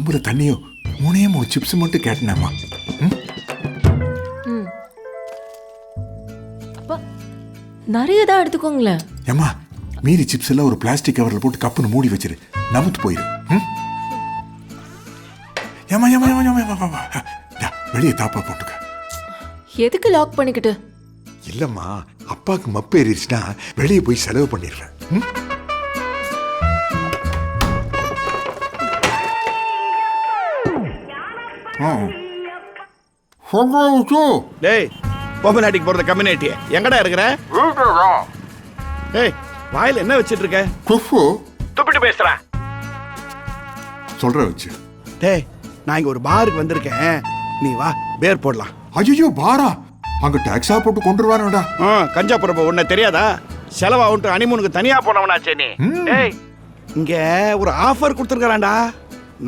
சொம்புல தண்ணியும் 3 சிப்ஸ் மட்டும் கேட்டேனாமா. அப்பா நிறைய தான் எடுத்துக்கோங்களேன். ஏமா மீதி சிப்ஸ் எல்லாம் ஒரு பிளாஸ்டிக் கவர்ல போட்டு கப்புன்னு மூடி வச்சிரு, நமுத்து போயிரு. ஏமா ஏமா ஏமா ஏமா வெளியே தாப்பா போட்டுக்க. எதுக்கு லாக் பண்ணிக்கிட்டு? இல்லம்மா, அப்பாவுக்கு மப்பு ஏறிடுச்சுன்னா வெளியே போய் செலவு பண்ணிடுறேன். டேய் பொம்மநாட்டிக்கு போறது கம்யூனிட்டி எங்கடா இருக்கிற? டேய் வாயில என்ன வச்சிட்டு இருக்க? துப்பிட்டு பேசுறேன். சொல்ற வச்சு. டேய் நான் இங்க ஒரு பாருக்கு வந்திருக்கேன், நீ வா பேர் போடலாம். ஐயோ பாரா, அங்க டாக்ஸா போட்டு கொண்டு வருவானடா. கஞ்சா போறப்ப உன்ன தெரியாதா? செலவாவுன்ட்டு ஹனிமூனுக்கு தனியா போனவனாச்சே நீ. டேய் இங்க ஒரு ஆஃபர் கொடுத்துருக்கான்டா,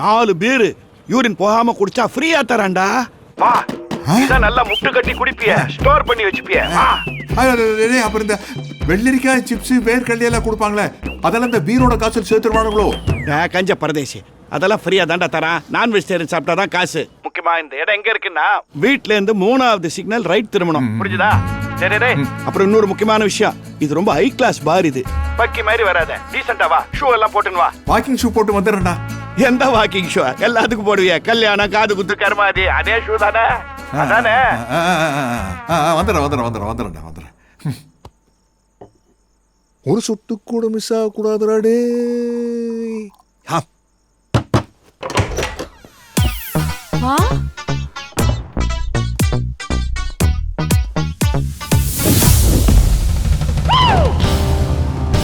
4 பீர் யூரின் போகாம குடிச்சா ஃப்ரீயா தரான்டா. வா இத நல்லா முட்டு கட்டி குடிப்பிய, ஸ்டோர் பண்ணி வச்சுப்பிய. அப்புறம் இந்த வெள்ளரிக்காய் சிப்ஸ் வேர்க்கடலை எல்லாம் கொடுப்பாங்களே, அதெல்லாம் இந்த பீரோட காசுல சேர்த்துருவானுங்களோ? கஞ்ச பரதேசி, அதெல்லாம் ஃப்ரீயா தாண்டா தரான். நான் வெஜிடேரியன் சாப்பிட்டாதான் காசு. முக்கியமா இந்த இடம் எங்க இருக்குன்னா வீட்ல இருந்து 3வது சிக்னல் ரைட் திரும்பணும், புரிஞ்சுதா? சரி. அப்புறம் இன்னொரு முக்கியமான விஷயம், இது ரொம்ப ஹை கிளாஸ் பார். இது பக்கி மாதிரி வராத, டீசென்ட்டா வா, ஷூ எல்லாம் போட்டுன்னு வா. வாக்கிங் ஷூ போட்டு வந்துடுறேன்டா. எந்த வாக்கிங் ஷூ? எல்லாத்துக்கும் போடுவிய, கல்யாணம் காது குத்து கருமாதி அதே ஷூ தானே? அதானே? வந்துடுறேன். ஒரு சொட்டு கூட மிஸ் ஆகக்கூடாதுராடே. வா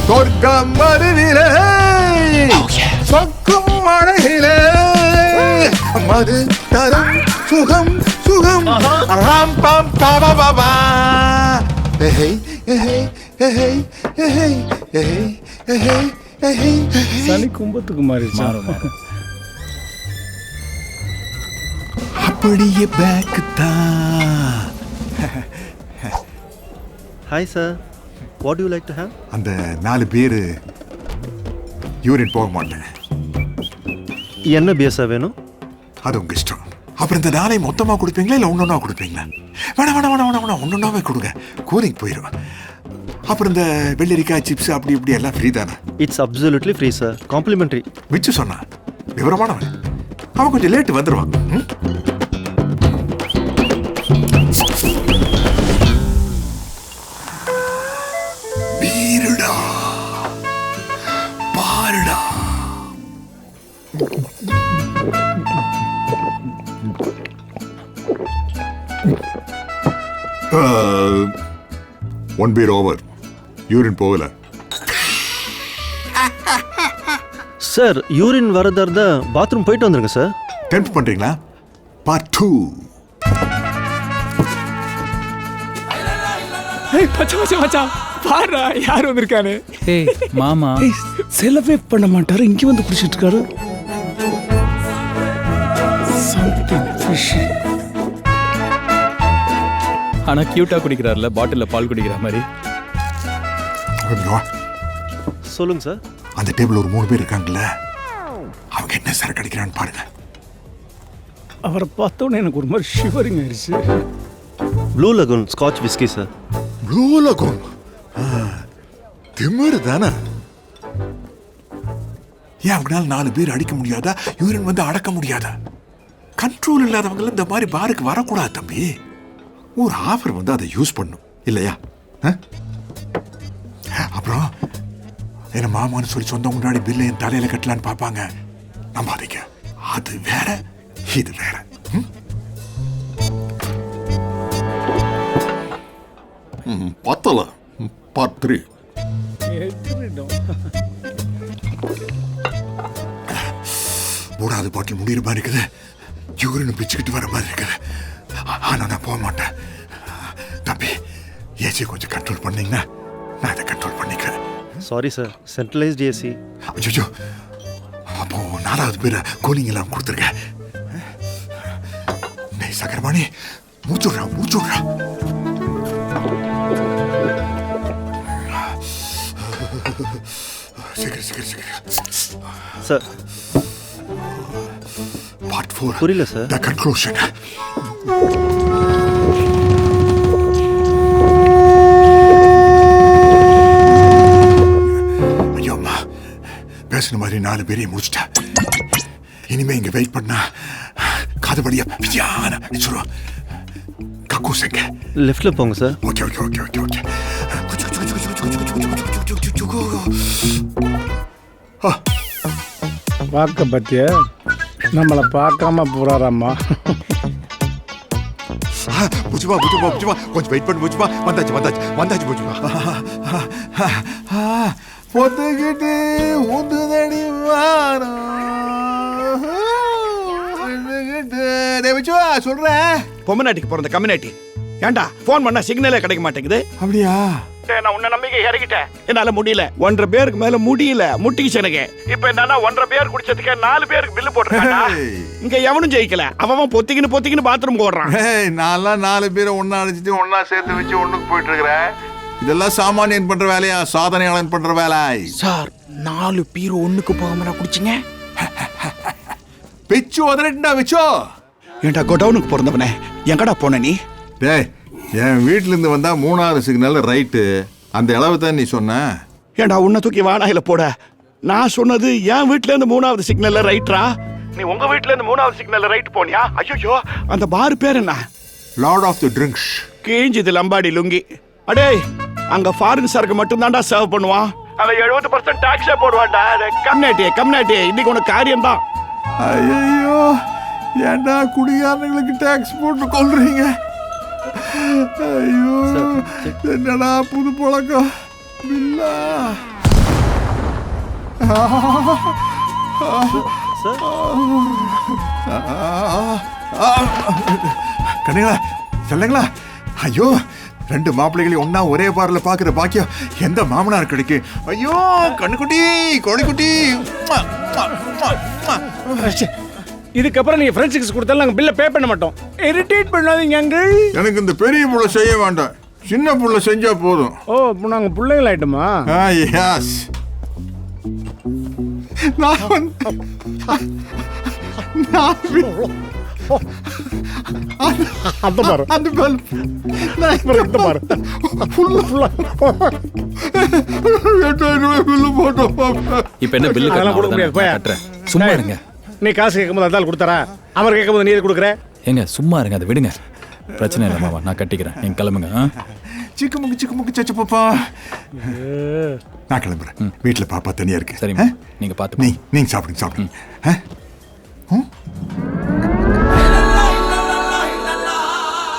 சொர்க்கம் மருவிலே சொக்கும் மழையிலே மது தரம் சுகம் சுகம் ராம் பாம் பாபா பாபா. சனி கும்பத்துக்கு மாறிடுச்சு. அப்படியே பேக் தான். Hi sir, what do you like to have? அந்த 4 பேர் யூரின் போக மாட்டேன். என்ன பியர் சார் வேணும்? அது உங்க இஷ்டம். அப்புறம் இந்த 4 மொத்தமாக கொடுப்பீங்களா இல்லை ஒன்றொன்னா கொடுப்பீங்களா? வேணாம் ஒன்றொன்னாவே கொடுங்க, கூலிங் போயிடும். அப்புறம் இந்த வெள்ளரிக்காய் சிப்ஸ் அப்படி இப்படி எல்லாம் ஃப்ரீ தானே? It's absolutely free sir, complimentary. விச்சு சொன்னா விவரமானவன், அவன் கொஞ்சம் லேட்டு வந்துடுவான். வீருடா பாருடா. ஒன் பீர் ஓவர், யூரின் போகல. சார் யூரின் வரதா இருந்தா பாத்ரூம் போயிட்டு வந்துருங்க சார். டெம்ப் பண்றீங்களா? பார்ட் 2. மச்சான் பாருடா யார் வந்திருக்கானு. ஏய் மாமா செலவே பண்ண மாட்டாரு, இங்க வந்து குடிச்சிட்டு இருக்காரு. Something fish. ஆனா கியூட்டா குடிக்கிறார்ல, பாட்டில்ல பால் குடிக்கிற மாதிரி. சொல்லுங்க சார். அந்த டேபிள் ஒரு 3 பேர் இருக்காங்கல்ல, அவங்க என்ன சரக்கு அடிக்கிறான்னு பாருங்க. அவரை பார்த்தோன்னே எனக்கு ஒரு மாதிரி ஷிவரிங் ஆயிடுச்சு. Blue lagoon scotch whisky sir. Blue lagoon திமிரு தானே? ஏன் அவங்களால 4 பேர் அடிக்க முடியாதா? யூரின் வந்து அடக்க முடியாதா? கண்ட்ரோல் இல்லாதவங்க இந்த மாதிரி பாருக்கு வரக்கூடாது தம்பி. ஒரு ஆஃபர் வந்து அதை யூஸ் பண்ணும் இல்லையா? அப்புறம் என்ன மாமான்னு சொல்லி சொந்த முன்னாடி பில்லை என் தலையில கட்டலான்னு பார்ப்பாங்க. நம்பாதீங்க, அது வேற இது வேற. பத்தல பார்ட் 3. 3வது பாட்டில் முடிகிற மாதிரி இருக்குது. யூரின் பிச்சுக்கிட்டு வர மாதிரி இருக்குது. ஆனா நான் போக மாட்டேன் தம்பி. ஏசி கொஞ்சம் கண்ட்ரோல் பண்ணீங்கன்னா நான் அதை கண்ட்ரோல் பண்ணிக்கிறேன். Sorry sir, centralised AC. அச்சோ, அப்போ 4வது பேரை கூலிங் எல்லாம் கொடுத்துருக்கேன். டேய் சக்கரபாணி, மூச்சுடுறா. சீக்கிரம் சார் பார்ட் 4 புரியல சார். The conclusion. ஐயோ அம்மா, பேசுன மாதிரி 4 பேரையும் முடிச்சிட்டேன். இனிமே இங்க வெயிட் பண்ணா காது வழியா வித்தியான சொல்லுவோம். கக்கூசங்க லெஃப்ட்ல போங்க sir. Okay okay okay okay okay. பார்க்க பத்திய நம்மளை பார்க்காம போறாராம்மா. புஜுமா புஜுமா புஜுமா கொஞ்சம் வெயிட் பண்ணு புஜுமா. வந்தாச்சு வந்தாச்சு வந்தாச்சு புஜுமா. பொத்துக்கிட்டு ஊந்துதடி வாரம் சொல்றேன். பொம்மநாட்டிக்கு பிறந்த கம்யூனிட்டி ஏன்டா போன் பண்ணா சிக்னலே கிடைக்க மாட்டேங்குது. அப்படியா? நான் உன்ன நம்பிக்கை இறக்கிட்டேன். என்னால முடியல. 1.5 பேருக்கு மேல முடியல. முட்டிக்கிச்சு எனக்கு. இப்ப என்னன்னா 1.5 பேர் குடிச்சதுக்கு 4 பேருக்கு பில்லு போட்டுருக்காங்க. இங்க எவனும் ஜெயிக்கல. அவன் பொத்திக்கின்னு பாத்ரூம் ஓடுறான். நான்லாம் 4 பேரை ஒன்னா அழைச்சிட்டு ஒன்னா சேர்த்து வச்சு ஒண்ணுக்கு போயிட்டு இருக்கிறேன். இதெல்லாம் சாமானியன் பண்ற வேலையா, சாதனையாளன் பண்ற வேலை? சார் 4 பேர் ஒண்ணுக்கு போகாம குடிச்சிங்க. வெச்சு உதறட்டா வெச்சோ. ஏன்டா கோடவுனுக்கு பிறந்தவனே எங்கடா போன நீ? டேய், என் வீட்டுல இருந்து வந்தா 3வது சிக்னல் ரைட்டு. அந்த அளவு தான் நீ சொன்ன. ஏன்டா உன்னை தூக்கி வானாயில போட. நான் சொன்னது என் வீட்டுல இருந்து 3வது சிக்னல்ல ரைட்ரா. நீ உங்க வீட்டுல இருந்து 3வது சிக்னல்ல ரைட் போனியா? ஐயோ, அந்த பார் பேர் என்ன? Lord of the drinks. கேஞ்சிது லம்பாடி லுங்கி. அடே, அங்க ஃபாரின் சரக்கு மட்டும் தான்டா சர்வ் பண்ணுவான். அவன் 70% டாக்ஸே போடுவான்டா. கம்னாட்டி இன்னைக்கு உனக்கு காரியம் தான். ஐயோ, ஏன்டா குடிகாரங்களுக்கு டாக்ஸ் போட்டு கொள்றீங்க? ஐயோ, என்னடா புது பழக்கம். பில்லா கண்ணுங்களா சொல்லுங்களா. ஐயோ, 2 மாப்பிள்ளைகளையும் ஒன்னா ஒரே பார்ல பாக்குற பாக்கியம் எந்த மாமனார் கிடைக்கு? ஐயோ, கண்ணுக்குட்டி கோழிக்குட்டி. இதுக்கப்புறம் நீங்க ஃப்ரெண்ட்ஸ் கிஸ் கொடுத்தாலும் நாங்க பில்ல பே பண்ண மாட்டோம். இரிட்டேட் பண்ணாதீங்க அங்கிள். எனக்கு இந்த பெரிய புள்ள செய்ய வேண்டாம், சின்ன புள்ள செஞ்சா போதும். ஓ, இப்போ நாங்க பிள்ளைகள் ஆயிட்டோமா? எஸ். அந்த பாரு, அந்த பாரு இந்த பாரு ஃபுல்லா இப்ப என்ன பில்லு அதெல்லாம் கொடுக்க முடியாது. போய் கட்டுறேன். சும்மா இருங்க. நீ காசு கேட்கும்போது அதால் கொடுத்தாரா? அவர் கேட்கும்போது நீ எது கொடுக்குற? ஏங்க சும்மா இருங்க, அதை விடுங்க. பிரச்சனை இல்லை மாமா, நான் கட்டிக்கிறேன். நீங்க கிளம்புங்க. சிக்கு முக்கு சச்சு பாப்பா. நான் கிளம்புறேன். வீட்டுல பாப்பா தனியா இருக்கு. சரி, நீங்க பாத்து. நீங்க சாப்பிடுங்க.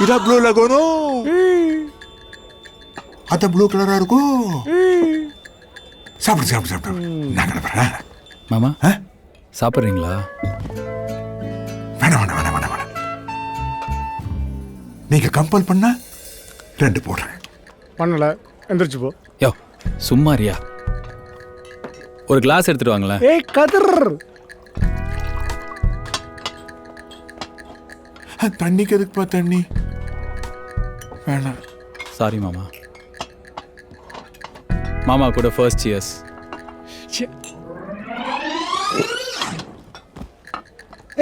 இதா ப்ளூ லகோனும் அத ப்ளூ கலரா இருக்கும். சாப்பிடு. நான் கிளம்புறேன். மாமா சாப்பிட்றீங்களா? வேணாம். நீங்க கம்பல் பண்ணா 2 போடுறேன். பண்ணல, எந்திரிச்சு போ. யோ சும்மாரியா, ஒரு கிளாஸ் எடுத்துட்டு வாங்களேன். ஏய் கதிர், தண்ணிக்கு எதுக்குப்பா தண்ணி? வேணாம். சாரி மாமா. மாமா கூட ஃபர்ஸ்ட் சியர்ஸ்.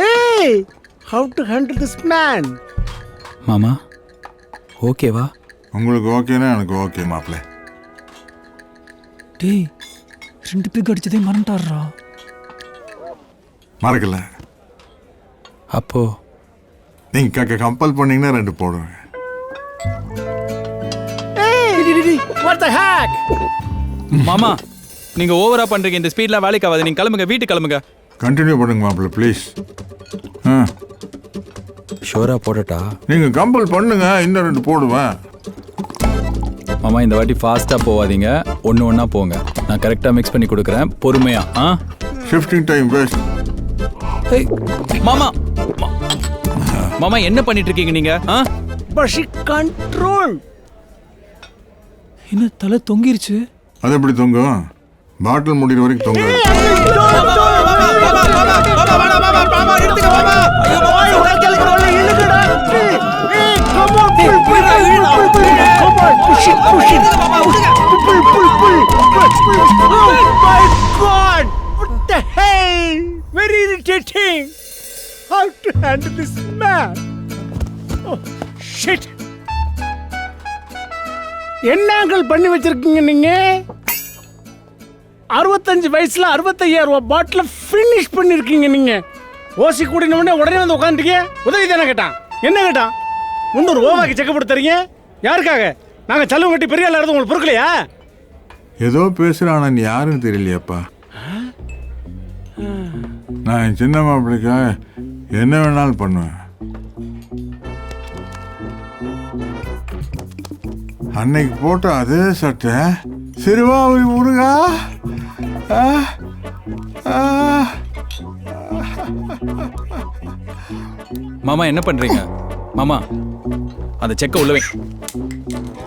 ஏய், how to handle this man? மாமா ஓகேவா? உங்களுக்கு ஓகேனா எனக்கு ஓகே மாப்பிள்ள. டேய் 2 பேருக்கு அடிச்சதே மறந்துட்டாரா? மறக்கல. அப்போ நீங்க கம்பல் பண்ணீங்கன்னா 2 போடுவேன். What the heck? மாமா நீங்க ஓவரா பண்றீங்க. இந்த ஸ்பீட்ல வேலைக்கு ஆகாது. நீங்க கிளம்புங்க, வீட்டுக்கு கிளம்புங்க. கண்டினியூ பண்ணுங்க மாப்பிள்ள ப்ளீஸ். ஷோரா போடட்டா? நீங்க கம்பல் பண்ணுங்க, இன்னும் 2 போடுவேன். மாமா இந்த வாட்டி ஃபாஸ்டா போவாதீங்க, ஒண்ணா போங்க. நான் கரெக்டா மிக்ஸ் பண்ணி கொடுக்குறேன், பொறுமையா. Shifting time waste. மாமா மாமா என்ன பண்ணிட்டு இருக்கீங்க நீங்க? பஷி கண்ட்ரோல். என்ன தலை தொங்கிருச்சு? அது எப்படி தொங்கும்? பாட்டில் முடிகிற வரைக்கும் தொங்கும். Very irritating. have to handle this man. Oh, shit. என்ன அங்கிள் பண்ணி வச்சிருக்கீங்க நீங்க? 65 வயசுல 65,000 ரூபாய் பாட்டில ஃபினிஷ் பண்ணிருக்கீங்க நீங்க. ஓசி கூடின உடனே வந்து உட்காந்துட்டீங்க. உதவி தானே கேட்டான். என்ன கேட்டான்? 300 ரூபாய்க்கு செக் போட்டு தரீங்க. யாருக்காக? நாங்க செலவு கட்டி பெரிய ஆளா இருந்து உங்களுக்கு பொறுக்கலையா? ஏதோ பேசுறானா நீ யாருன்னு தெரியலையாப்பா. நான் என் சின்ன மாப்பிள்ளைக்காக என்ன வேணாலும் பண்ணுவேன். அன்னைக்கு போட்ட அதே சட்டை சிறுவா ஒரு முருகா. மாமா என்ன பண்றீங்க? மாமா அந்த செக்கை உள்ளவே.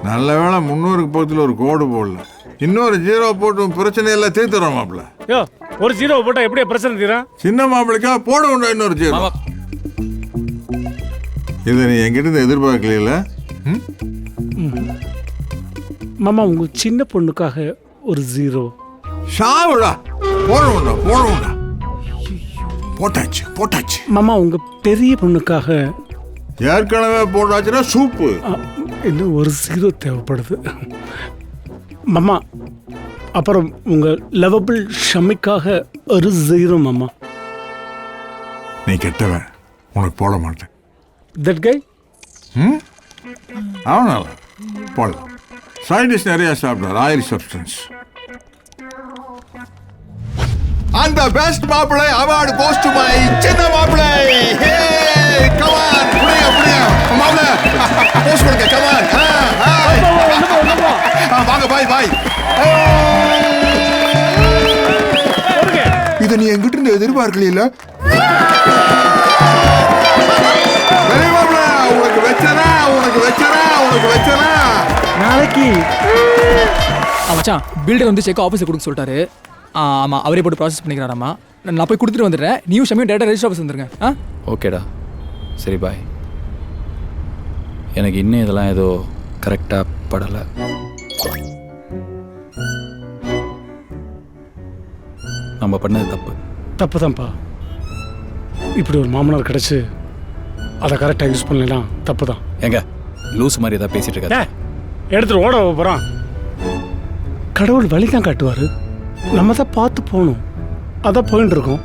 நல்ல வேளை 300க்கு பக்கத்தில் ஒரு கோடு போடல. இன்னொரு 0 போட்டு பிரச்சனை எல்லாம் தீர்த்துறோம் மாப்பிள்ள. யோ ஒரு 0 போட்டா எப்படியா பிரச்சனை தீரும்? சின்ன மாப்பிள்ளைக்கா போட உண்டா இன்னொரு 0? மாமா இதை நீ என்கிட்ட எதிர்பார்க்கல. மாமா உங்க சின்ன பொண்ணுக்காக ஒரு 0. ஷாவுடா போட உண்டா போட்டாச்சு. மாமா உங்க பெரிய பொண்ணுக்காக ஏற்கனவே போட்டாச்சுன்னா சூப்பு. இன்னும் ஒரு 0 தேவைப்படுது. மாமா அப்புறம் உங்க லவபிள் ஷமிக்காக ஒரு 0 மாமா. நீ கெட்டவன், உனக்கு போட மாட்டேன். தட் கை அவனால போடலாம். சயின்டிஸ்ட் நிறைய சாப்பிடுவார், ஆயில் சப்ஸ்டன்ஸ். அந்த பெஸ்ட் மாப்பிள்ளை அவார்டு கோஸ் டு மை சின்ன மாப்பிள்ளை. ஹே கம் ஆன் புடிங்க மாப்பிள்ளை போஸ் கொடுங்க. கம் ஆன் வாங்க பாய். இதை நீ என்கிட்ட இருந்து எதிர்பார்க்கல. உனக்கு வச்சனா நாளைக்கு மச்சான் பில்டர் வந்து செக் ஆஃபீஸில் கொடுக்க சொல்லிட்டாரு. ஆமாம் அவரே போட்டு ப்ராசஸ் பண்ணிக்கிறாராம்மா. நான் போய் கொடுத்துட்டு வந்துடுறேன். நீயும் ஷமியும் டேரக்டாக ரெஜிஸ்டர் ஆஃபீஸ் வந்துருங்க. ஓகேடா, சரி பாய். எனக்கு இன்னும் இதெல்லாம் ஏதோ கரெக்டாக படலை. நம்ம பண்ணது தப்பு தான்ப்பா. இப்படி ஒரு மாமனார் கிடைச்சு அதை கரெக்டாக யூஸ் பண்ணலாம் தப்பு தான். எங்க லூஸ் மாதிரி ஏதாவது பேசிட்டு இருக்காரு. எடுத்துட்டு ஓட போகிறான். கடவுள் வழி தான் காட்டுவார், நம்ம தான் பார்த்து போகணும். அதான் போயிட்டு இருக்கோம்.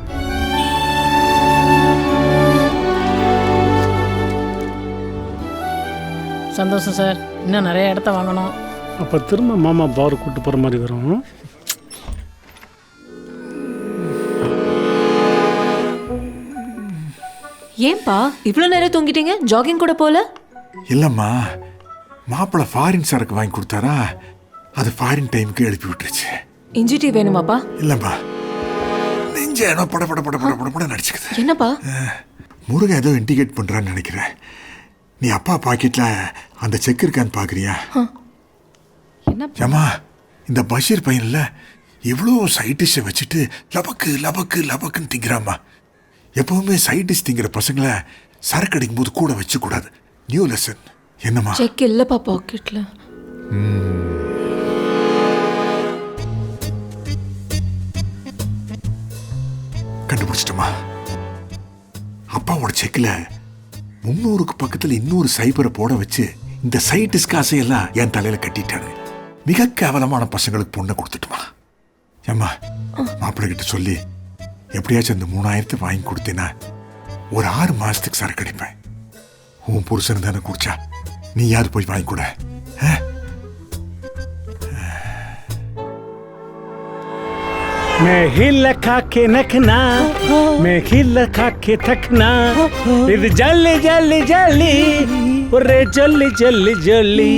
சந்தோஷம் சார். இன்னும் நிறைய இடத்த வாங்கணும். அப்போ திரும்ப மாமா பார் கூட்டு போகிற மாதிரி வரும். ஏன்பா இவ்வளோ நேரம் தூங்கிட்டீங்க? ஜாகிங் கூட போல? இல்லம்மா, மாப்பிள்ளை ஃபாரின் சரக்கு வாங்கி கொடுத்தாரா, அது ஃபாரின் டைமுக்கு எழுப்பி விட்டுருச்சு. இஞ்சி டீ வேணுமாப்பா? இல்லம்மா, நெஞ்ச ஏனோ பட நடிச்சுக்குது. என்னப்பா? முருகன் ஏதோ இண்டிகேட் பண்றான்னு நினைக்கிறேன். நீ அப்பா பாக்கெட்ல அந்த செக் இருக்கான்னு பாக்குறியா? ஏமா இந்த பஷீர் பையன்ல இவ்வளோ சைட் டிஷ்ஷை வச்சுட்டு லபக்குன்னு திங்கிறாமா. எப்பவுமே சைட் டிஷ் திங்கிற பசங்களை சரக்கு அடிக்கும் போது கூட வச்சு கூடாது. New lesson. என்னம்மா? செக் இல்லப்பா பாக்கெட்ல. கண்டுபிடிச்சிட்டமா? அப்பாவோட செக்ல 300க்கு பக்கத்துல இன்னொரு சைபரை போட வச்சு இந்த சைட்டிஸ்க்கு ஆசையெல்லாம் என் தலையில கட்டிட்டாரு. மிக கேவலமான பசங்களுக்கு பொண்ணை கொடுத்துட்டுமா. ஏம்மா, மாப்பிள்ளை கிட்ட சொல்லி எப்படியாச்சும் அந்த 3000 வாங்கி கொடுத்தேன்னா ஒரு 6 மாசத்துக்கு சரக்கு அடிப்பேன். உன் புருஷன் தானே குடிச்சா, நீ யாரு போய் வாங்கி கூட. मैं हिल खा के नखना, मैं हिल खा के थकना, இது ஜல்லி ஜல்லி ஜல்லி ஒரே ஜல்லி ஜல்லி ஜல்லி.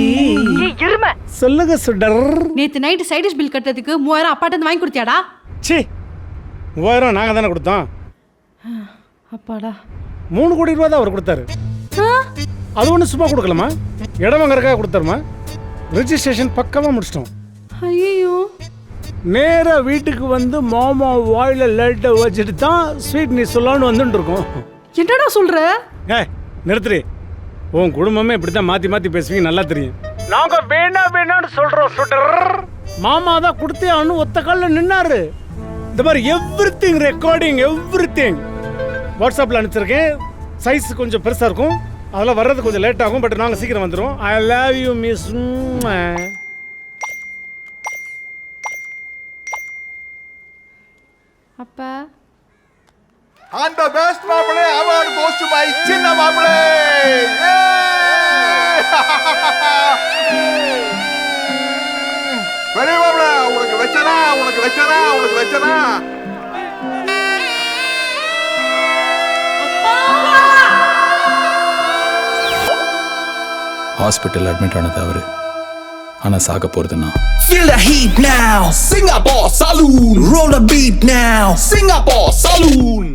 சொல்லுங்க சுடர். நேத்து நைட் சைட் டிஷ் பில் கட்டறதுக்கு 3000 அப்பாட்ட இருந்து வாங்கி கொடுத்தியாடா? சி 3000 நாங்க தானே கொடுத்தோம். அப்பாடா 3 கோடி ரூபா தான் அவர் கொடுத்தாரு. அது ஒன்றும் சும்மா கொடுக்கலாமா? இடம் வாங்கறதுக்காக கொடுத்தாருமா. ரெஜிஸ்ட்ரேஷன் பக்கமாக முடிச்சிட்டோம். ஐயோ, நேராக வீட்டுக்கு வந்து மாமா வாயில லைட்டை வச்சுட்டு தான் ஸ்வீட் நீ சொல்லலான்னு வந்துட்டு இருக்கோம். என்னடா சொல்ற? நிறுத்துறி. உன் குடும்பமே இப்படி தான் மாற்றி பேசுவீங்க, நல்லா தெரியும். நாங்கள் வேணான்னு சொல்கிறோம் சுடர். மாமா தான் கொடுத்தே ஒத்த காலில் நின்னாரு. இந்த மாதிரி எவ்ரிதிங் ரெக்கார்டிங், எவ்ரிதிங். வாட்ஸ்அப்பில் அனுப்பிச்சிருக்கேன். சைஸ் கொஞ்சம் பெருசாக இருக்கும், அதெல்லாம் வர்றது கொஞ்சம் லேட் ஆகும். பட் நாங்கள் சீக்கிரம் வந்துடும். I love you miss. அப்பா And the best மாப்பிளை award goes to my சின்ன மாப்பிளை. பெரிய மாப்பிளை உனக்கு வச்சனா ஹாஸ்பிட்டல் அட்மிட் ஆனது அவரு, ஆனா சாக போறது நான். Feel the heat now, Singapore Saloon. Roll the beat now, Singapore Saloon.